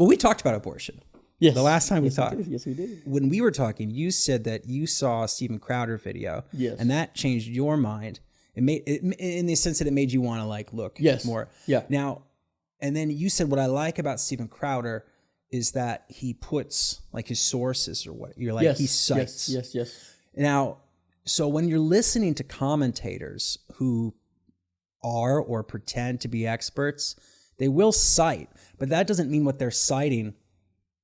Well, we talked about abortion. Yes. The last time we talked. Yes, we did. When we were talking, you said that you saw a Steven Crowder video. Yes. And that changed your mind. It made it in the sense that it made you want to like look more. Yeah. Now, and then you said what I like about Steven Crowder is that he puts like his sources or what you're like he cites. Yes. Now, so when you're listening to commentators who are or pretend to be experts, they will cite, but that doesn't mean what they're citing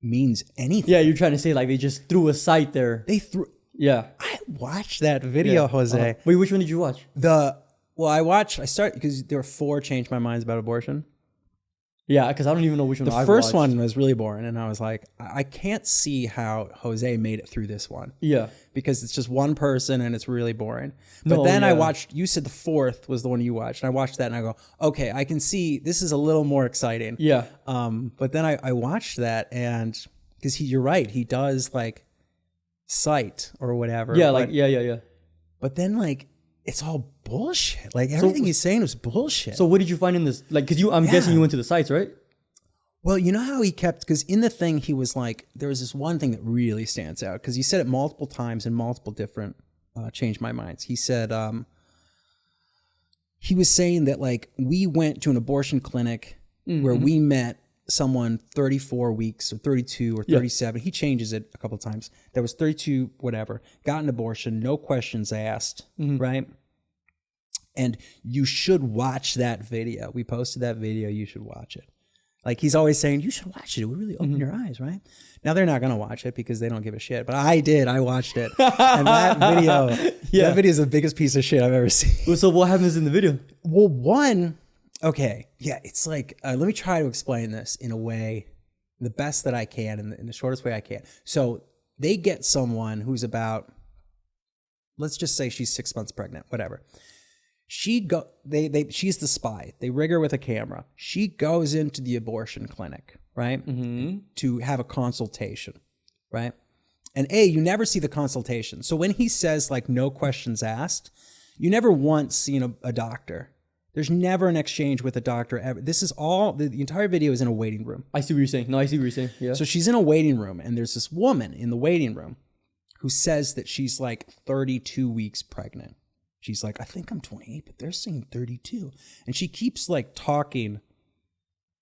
means anything. Yeah, you're trying to say like they just threw a site there. They threw. Yeah. I watched that video, Jose. Wait, which one did you watch? I started because there were 4 changed my minds about abortion. Yeah, because I don't even know which one The first one was really boring, and I was like, I can't see how Jose made it through this one. Yeah. Because it's just one person and it's really boring. But then I watched, you said the 4th was the one you watched, and I watched that and I go, okay, I can see this is a little more exciting. Yeah. But then I watched that, and because you're right, he does like cite or whatever. Yeah, like, yeah. But then like, it's all bullshit. Like everything he's saying was bullshit. So what did you find in this? Like, because I'm guessing you went to the sites, right? Well, you know how he kept, because in the thing he was like, there was this one thing that really stands out, because he said it multiple times in multiple different changed my minds. He said, he was saying that like we went to an abortion clinic where we met someone 34 weeks or 32 or 37. He changes it a couple of times. That was 32, whatever, got an abortion, no questions asked, right? And you should watch that video. We posted that video. You should watch it. Like he's always saying, you should watch it. It would really open your eyes, right? Now they're not going to watch it because they don't give a shit. But I did. I watched it. And that video, that video is the biggest piece of shit I've ever seen. So what happens in the video? Well, one, okay. Yeah, it's like, let me try to explain this in a way, the best that I can, in the shortest way I can. So they get someone who's about, let's just say she's 6 months pregnant, whatever. She's the spy. They rig her with a camera. She goes into the abortion clinic, right? To have a consultation, right? And you never see the consultation. So when he says like no questions asked, you never once seen a doctor. There's never an exchange with a doctor ever. This is all, the entire video is in a waiting room. I see what you're saying. No, I see what you're saying. Yeah. So she's in a waiting room, and there's this woman in the waiting room who says that she's like 32 weeks pregnant. She's like, I think I'm 28, but they're saying 32. And she keeps like talking,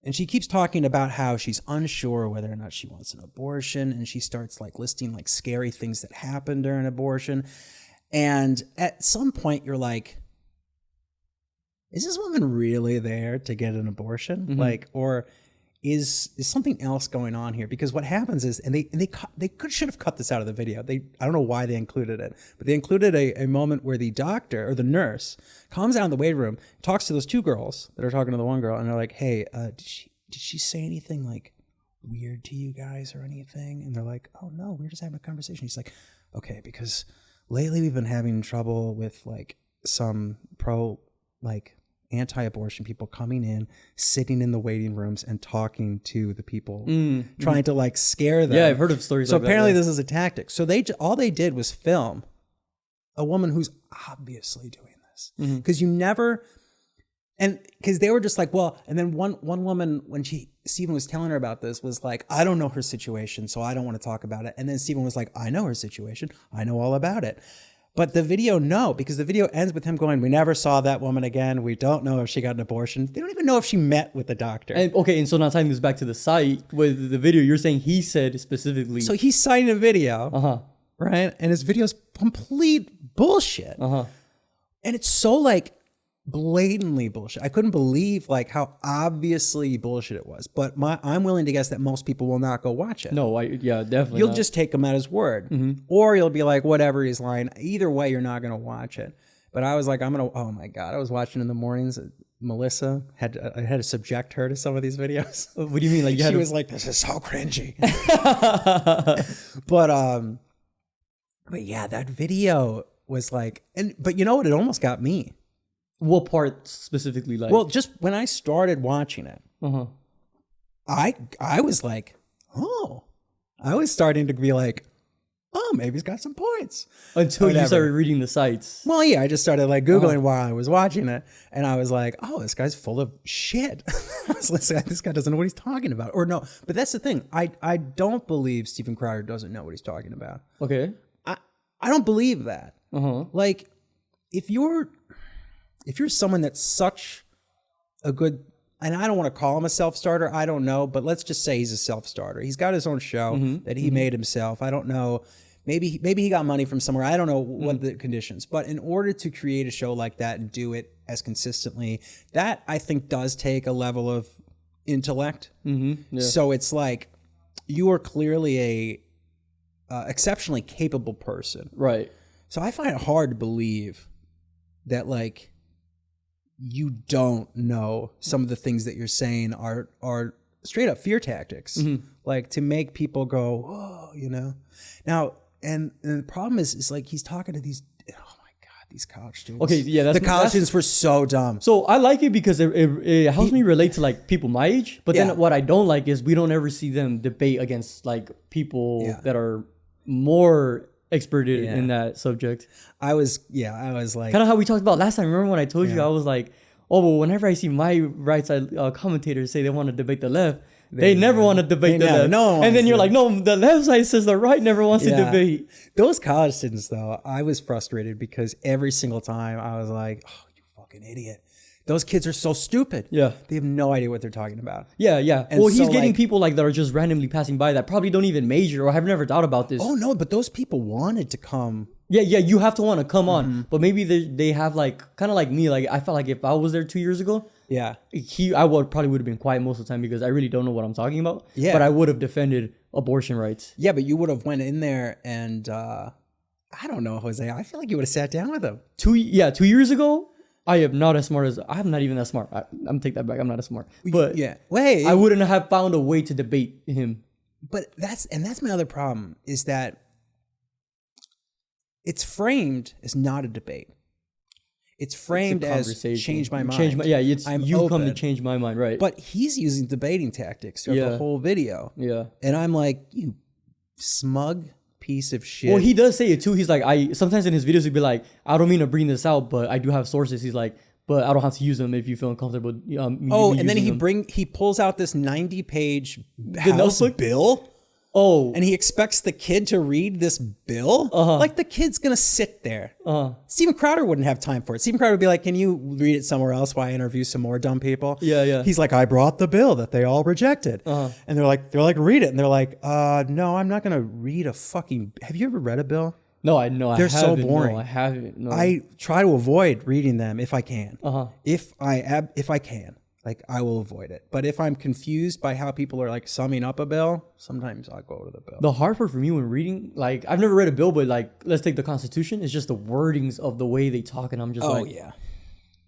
and she keeps talking about how she's unsure whether or not she wants an abortion. And she starts like listing like scary things that happen during abortion. And at some point you're like, is this woman really there to get an abortion? Like, or is something else going on here? Because what happens is, and they should have cut this out of the video. I don't know why they included it, but they included a moment where the doctor or the nurse comes out in the waiting room, talks to those 2 girls that are talking to the one girl, and they're like, "Hey, did she say anything like weird to you guys or anything?" And they're like, "Oh no, we're just having a conversation." He's like, "Okay, because lately we've been having trouble with like some anti-abortion people coming in, sitting in the waiting rooms and talking to the people, trying to like scare them." Yeah, I've heard of stories like that. So apparently this is a tactic. So all they did was film a woman who's obviously doing this. Because you never, and because they were just like, well, and then one woman, when Steven was telling her about this, was like, I don't know her situation, so I don't want to talk about it. And then Steven was like, I know her situation. I know all about it. But the video, no, because the video ends with him going, we never saw that woman again. We don't know if she got an abortion. They don't even know if she met with the doctor. And so now tying this back to the site with the video, you're saying he said specifically. So he's citing a video, right? And his video's complete bullshit. And it's so like blatantly bullshit. I couldn't believe like how obviously bullshit it was. But I'm willing to guess that most people will not go watch it. No, definitely. You'll just take him at his word, or you'll be like, whatever, he's lying. Either way, you're not going to watch it. But I was like, oh my God, I was watching in the mornings. Melissa I had to subject her to some of these videos. What do you mean? Like she was like, this is so cringy. But yeah, that video was like, but you know what? It almost got me. What part specifically? Like, well, just when I started watching it, I was like, oh, I was starting to be like, oh, maybe he's got some points. Until you Whatever. started reading the sites. Well, yeah, I just started like Googling while I was watching it, and I was like, oh, this guy's full of shit. I was listening, this guy doesn't know what he's talking about. Or no, but that's the thing. I don't believe Steven Crowder doesn't know what he's talking about. Okay. I don't believe that. Uh-huh. Like, if you're someone that's such a good, and I don't want to call him a self-starter, I don't know, but let's just say he's a self-starter. He's got his own show that he made himself. I don't know. Maybe he got money from somewhere. I don't know what the conditions. But in order to create a show like that and do it as consistently, that I think does take a level of intellect. Mm-hmm. Yeah. So it's like you are clearly a exceptionally capable person. Right. So I find it hard to believe that like you don't know some of the things that you're saying are straight up fear tactics, like to make people go, whoa, you know. Now, and the problem is like he's talking to these. Oh my god, these college students. Okay, yeah, the college students were so dumb. So I like it because it helps me relate to like people my age. But Yeah. then what I don't like is we don't ever see them debate against like people that are more experted in that subject. I was like, Kind of how we talked about last time. Remember when I told you I was like, oh, well, whenever I see my right side commentators say they want to debate the left, they never want to debate the left. no one wants and then to. you're like, no, the left side says the right never wants to debate. Those college students, though, I was frustrated because every single time I was like, oh, you fucking idiot. Those kids are so stupid. Yeah. They have no idea what they're talking about. Yeah, yeah. And Well, he's so, getting like- people like that are just randomly passing by that probably don't even major or have never thought about this. Oh, no, but those people wanted to come. Yeah, you have to want to come Mm-hmm. on. But maybe they have like, kind of like me, like I felt like if I was there 2 years ago, Yeah. I probably would have been quiet most of the time because I really don't know what I'm talking about. Yeah. But I would have defended abortion rights. Yeah, but you would have went in there and, I don't know, Jose. I feel like you would have sat down with them. 2 years ago, I am not as smart as I'm not even that smart. I'm take that back. I'm not as smart. But Yeah. Wait. I wouldn't have found a way to debate him. But that's my other problem is that it's framed as not a debate. It's framed as Conversation. change my mind. It's I'm you come to open. change my mind, right? But he's using debating tactics throughout the Yeah. whole video. yeah. And I'm like, you smug piece of shit. Well, he does say it too. He's like, sometimes in his videos he'd be like, I don't mean to bring this out, but I do have sources. He's like, but I don't have to use them if you feel uncomfortable. Me and then using them. he pulls out this 90-page House notebook? bill. Oh, And he expects the kid to read this bill? Like the kid's gonna sit there. Steven Crowder wouldn't have time for it. Steven Crowder would be like, can you read it somewhere else while I interview some more dumb people? Yeah. He's like, I brought the bill that they all rejected. And they're like, read it. And they're like, no, I'm not gonna read a fucking, have you ever read a bill? no, I know. They're so haven't. boring. No, I haven't. No. I try to avoid reading them if I can. If I can. Like, I will avoid it. But if I'm confused by how people are like summing up a bill, sometimes I'll go to the bill. The hard part for me when reading, like, I've never read a bill, but like, let's take the Constitution. It's just the wordings of the way they talk, and I'm just like,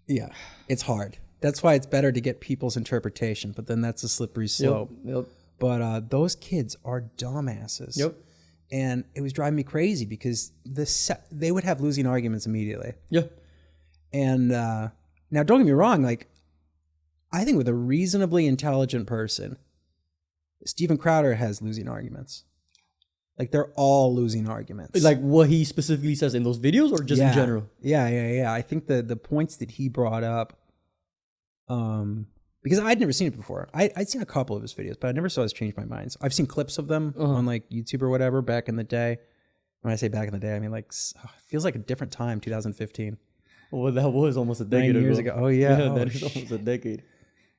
yeah, it's hard. That's why it's better to get people's interpretation. But then that's a slippery slope. Yep. But those kids are dumbasses. Yep. And it was driving me crazy because they would have losing arguments immediately. Yeah. And now, don't get me wrong. Like, I think with a reasonably intelligent person, Steven Crowder has losing arguments. Like, they're all losing arguments. Like what he specifically says in those videos, or just in general. Yeah. I think the points that he brought up, because I'd never seen it before. I'd seen a couple of his videos, but I never saw his Change My Minds. I've seen clips of them on like YouTube or whatever back in the day. When I say back in the day, I mean like it feels like a different time, 2015. Well, that was almost a decade 9 years ago. Oh yeah, that is almost a decade.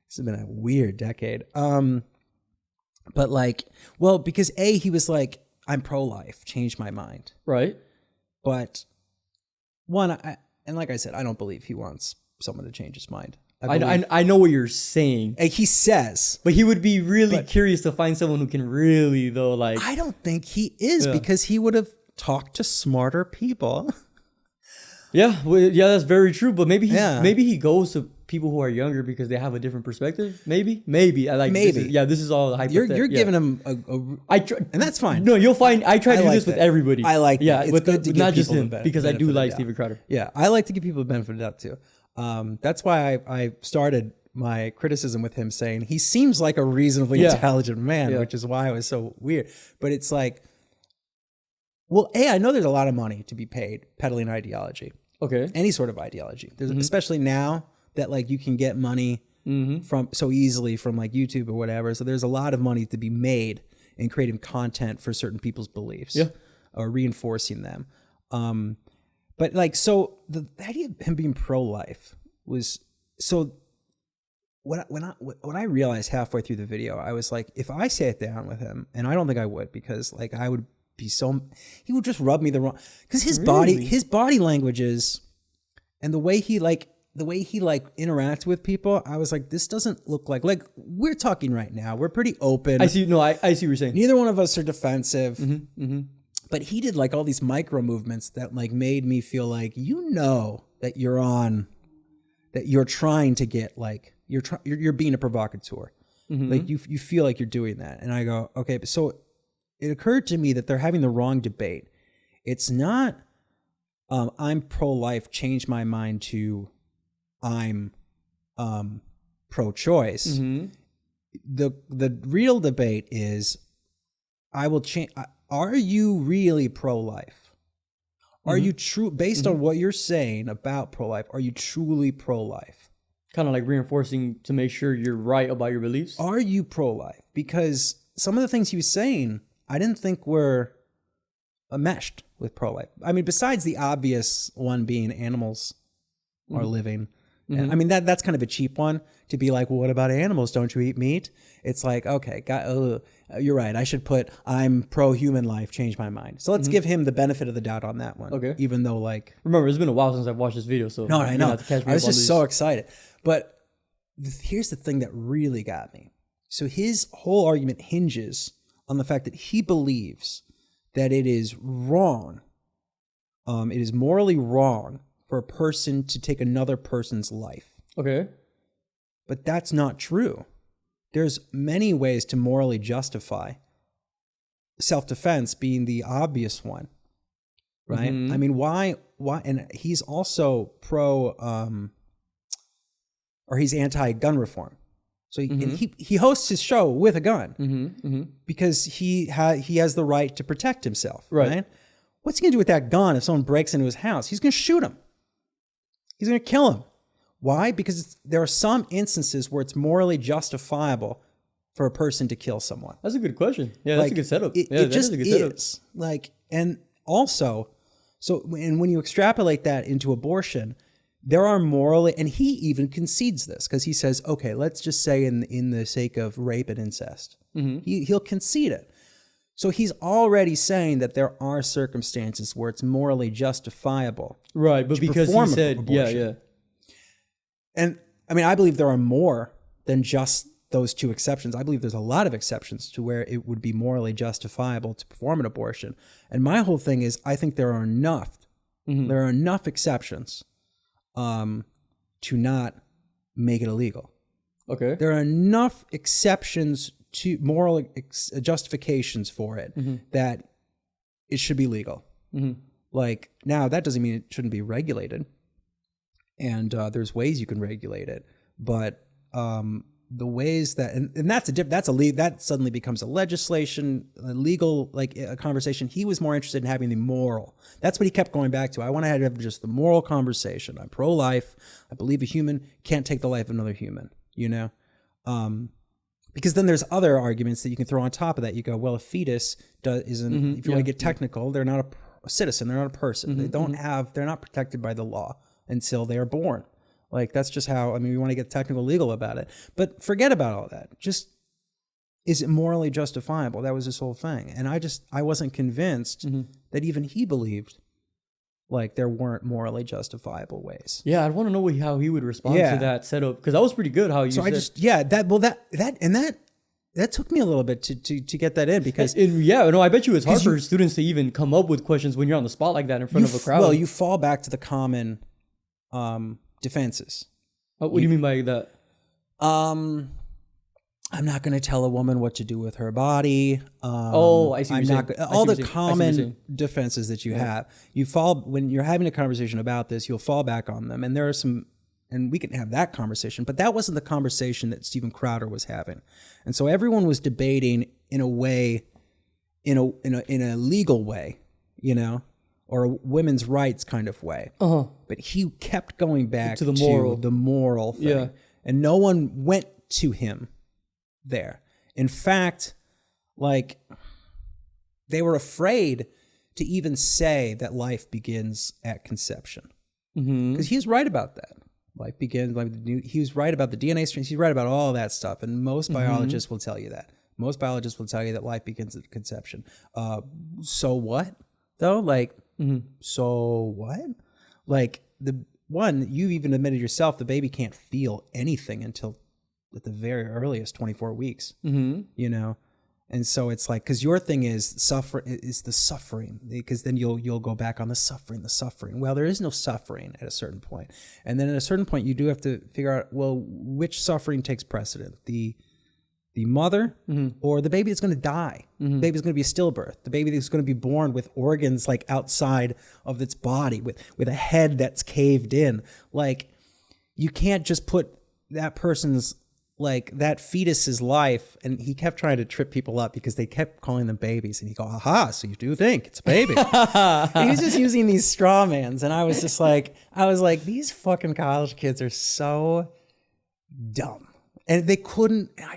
This has been a weird decade. But like, well, because he was like, I'm pro-life, changed my mind. Right. But one, and like I said, I don't believe he wants someone to change his mind. I know what you're saying, He says, but he would be really curious to find someone who can really though, like. I don't think he is because he would have talked to smarter people. Yeah, that's very true. But maybe he goes to people who are younger because they have a different perspective. Maybe I like. Maybe. This is all hypothetical. You're giving him and that's fine. No, you'll find. I try to do like this with that. everybody. I like yeah, that. It's with good to give not just people him the because I benefit do of the like doubt. Steven Crowder. Yeah, I like to give people the benefit of the doubt too. That's why I started my criticism with him saying he seems like a reasonably intelligent man, which is why I was so weird. But it's like, well, I know there's a lot of money to be paid peddling ideology, Okay. any sort of ideology. There's especially now that like you can get money from so easily from like YouTube or whatever. So there's a lot of money to be made in creating content for certain people's beliefs, or reinforcing them. But like, so the idea of him being pro-life was so. When I realized halfway through the video, I was like, if I sat down with him, and I don't think I would, because like I would be so, he would just rub me the wrong, because his body languages, and the way he interacts with people, I was like, this doesn't look like we're talking right now. We're pretty open. I see. No, I see what you're saying. Neither one of us are defensive. But he did like all these micro movements that like made me feel like, that you're trying to get like, you're being a provocateur. Like you feel like you're doing that. And I go, okay, but so it occurred to me that they're having the wrong debate. It's not, I'm pro-life, change my mind to I'm pro-choice. The real debate is, I will change. Are you really pro-life? Are you true, based on what you're saying about pro-life, are you truly pro-life? Kind of like reinforcing to make sure you're right about your beliefs. Are you pro-life? Because some of the things he was saying, I didn't think were meshed with pro-life. I mean, besides the obvious one being animals are living. And I mean, that's kind of a cheap one to be like, well, what about animals? Don't you eat meat? It's like, okay, you're right. I should put, I'm pro-human life, change my mind. So let's give him the benefit of the doubt on that one. Okay. Even though like... Remember, it's been a while since I've watched this video, so... No, I know. I was just so excited. But here's the thing that really got me. So his whole argument hinges on the fact that he believes that it is wrong. It is morally wrong for a person to take another person's life. Okay. But that's not true. There's many ways to morally justify self-defense being the obvious one, right? I mean, why, and he's also or he's anti-gun reform. So he hosts his show with a gun because he has the right to protect himself, right? What's he gonna do with that gun if someone breaks into his house? He's gonna shoot him. He's gonna kill him. Why? Because there are some instances where it's morally justifiable for a person to kill someone. That's a good question. Yeah, that's a good setup. It just is. Like, and also, and when you extrapolate that into abortion, there are morally, and he even concedes this because he says, okay, let's just say in the sake of rape and incest, he'll concede it. So he's already saying that there are circumstances where it's morally justifiable. Right, but because he said, yeah. And I mean, I believe there are more than just those two exceptions. I believe there's a lot of exceptions to where it would be morally justifiable to perform an abortion. And my whole thing is, I think there are enough exceptions to not make it illegal. Okay. There are enough exceptions to moral justifications for it that it should be legal. Like, now that doesn't mean it shouldn't be regulated. And there's ways you can regulate it, but the ways that and that suddenly becomes a legal a conversation. He was more interested in having the moral. That's what he kept going back to. I want to have just the moral conversation. I'm pro-life. I believe a human can't take the life of another human. Because then there's other arguments that you can throw on top of that. You go, well, a fetus isn't. If you want to get technical, they're not a citizen. They're not a person. They don't have. They're not protected by the law until they are born. Like, that's just how, we want to get technical legal about it. But forget about all that. Just, is it morally justifiable? That was his whole thing. And I wasn't convinced that even he believed, like, there weren't morally justifiable ways. Yeah, I want to know how he would respond to that setup. Because that was pretty good how you said. That took me a little bit to get that in because... I bet you it's hard for students to even come up with questions when you're on the spot like that in front of a crowd. Well, you fall back to the common... defenses. What do you mean by that? I'm not going to tell a woman what to do with her body. I see. All the common defenses that you have. You fall when you're having a conversation about this. You'll fall back on them, and there are some. And we can have that conversation, but that wasn't the conversation that Steven Crowder was having. And so everyone was debating in a way, in a legal way, you know, or a women's rights kind of way. But he kept going back to the moral thing. Yeah. And no one went to him there. In fact, like, they were afraid to even say that life begins at conception. Because he's right about that. Life begins, he was right about the DNA strands. He's right about all that stuff. And most biologists will tell you that. Most biologists will tell you that life begins at conception. So what, though? Like, so what? Like, you even admitted yourself, the baby can't feel anything until at the very earliest 24 weeks, you know? And so it's like, because your thing is the suffering, because then you'll go back on the suffering. Well, there is no suffering at a certain point. And then at a certain point, you do have to figure out, well, which suffering takes precedent? The mother or the baby that's going to die? The baby's going to be a stillbirth. The baby that's going to be born with organs like outside of its body, with a head that's caved in. Like, you can't just put that person's, like, that fetus's life, and he kept trying to trip people up because they kept calling them babies, and he go, aha, so you do think it's a baby. He was just using these straw mans, and I was like, these fucking college kids are so dumb. And they couldn't, and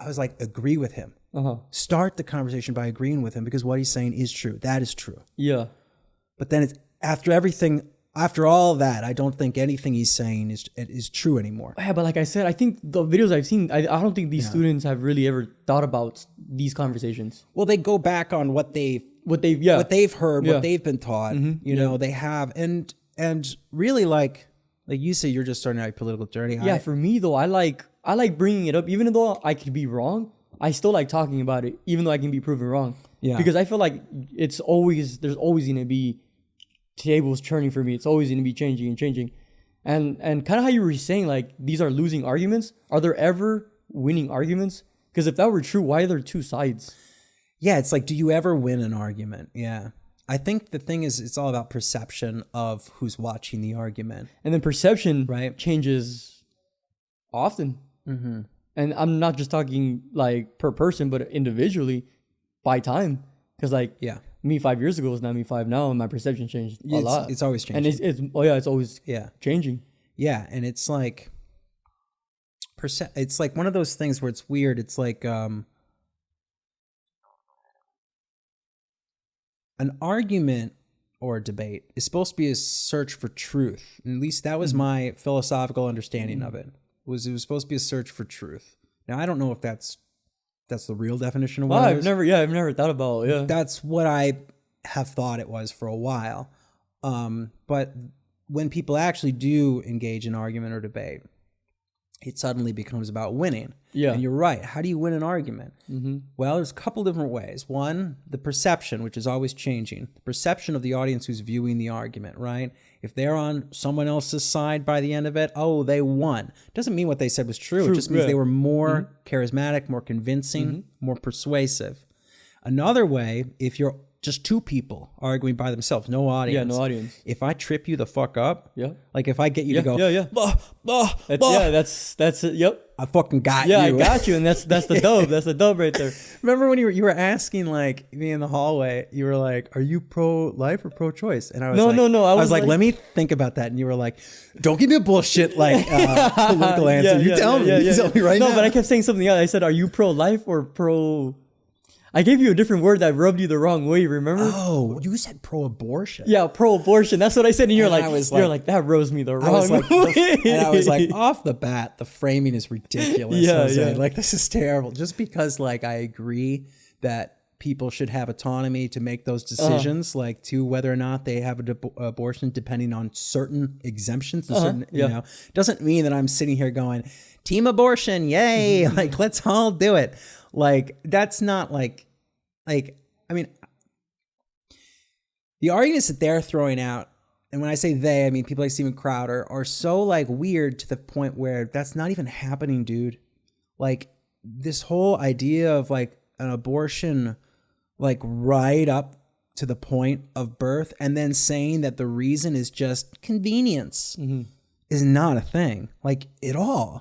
I was like, agree with him. Start the conversation by agreeing with him, because what he's saying is true. That is true. Yeah. But then after all that, I don't think anything he's saying is true anymore. Yeah, but like I said, I think the videos I've seen, I don't think these students have really ever thought about these conversations. Well, they go back on what they've heard, what they've been taught. You know, they have, and really, like you say, you're just starting out your political journey. Yeah, for me though, I like bringing it up, even though I could be wrong. I still like talking about it, even though I can be proven wrong. Yeah, because I feel like there's always gonna be tables turning for me. It's always going to be changing. And kind of how you were saying, like, these are losing arguments. Are there ever winning arguments? Because if that were true, why are there two sides? Yeah, it's like, do you ever win an argument? Yeah. I think the thing is, it's all about perception of who's watching the argument. And then perception changes often. And I'm not just talking like per person, but individually by time. Because me 5 years ago is not me 5 now, and my perception changed a lot. It's always changing. And it's always changing. Yeah, and it's like it's like one of those things where it's weird. It's like an argument or a debate is supposed to be a search for truth. And at least that was my philosophical understanding of it. It was supposed to be a search for truth. Now, I don't know if that's the real definition of what it is. I've never thought about it. Yeah. That's what I have thought it was for a while. But when people actually do engage in argument or debate, it suddenly becomes about winning. Yeah. And you're right. How do you win an argument? Well, there's a couple different ways. One, the perception, which is always changing. The perception of the audience who's viewing the argument, right? If they're on someone else's side by the end of it, oh, they won. Doesn't mean what they said was true. It just means they were more charismatic, more convincing, more persuasive. Another way, if you're just two people arguing by themselves, no audience. Yeah, no audience. If I trip you the fuck up, like if I get you to go, that's it. Yep. I fucking got you. Yeah, I got you, and that's the dub. That's the dub right there. Remember when you were asking, like, me in the hallway, you were like, "Are you pro-life or pro-choice?" And I was no. I was like, "Let me think about that." And you were like, "Don't give me a bullshit like political answer. You tell me. You tell me right now." No, but I kept saying something else. I said, "Are you pro-life or pro?" I gave you a different word that rubbed you the wrong way, remember? Oh, you said pro-abortion. Yeah, pro-abortion. That's what I said. And you're like, that rubs me the wrong way. And I was like, off the bat, the framing is ridiculous. Yeah. Like, this is terrible. Just because, like, I agree that people should have autonomy to make those decisions, like to whether or not they have an abortion, depending on certain exemptions, and certain, you know, doesn't mean that I'm sitting here going, team abortion, yay. Like, let's all do it. Like, that's not like, I mean, the arguments that they're throwing out, and when I say they, I mean people like Steven Crowder, are so like weird to the point where that's not even happening, dude. Like, this whole idea of like an abortion, like right up to the point of birth, and then saying that the reason is just convenience is not a thing, like, at all.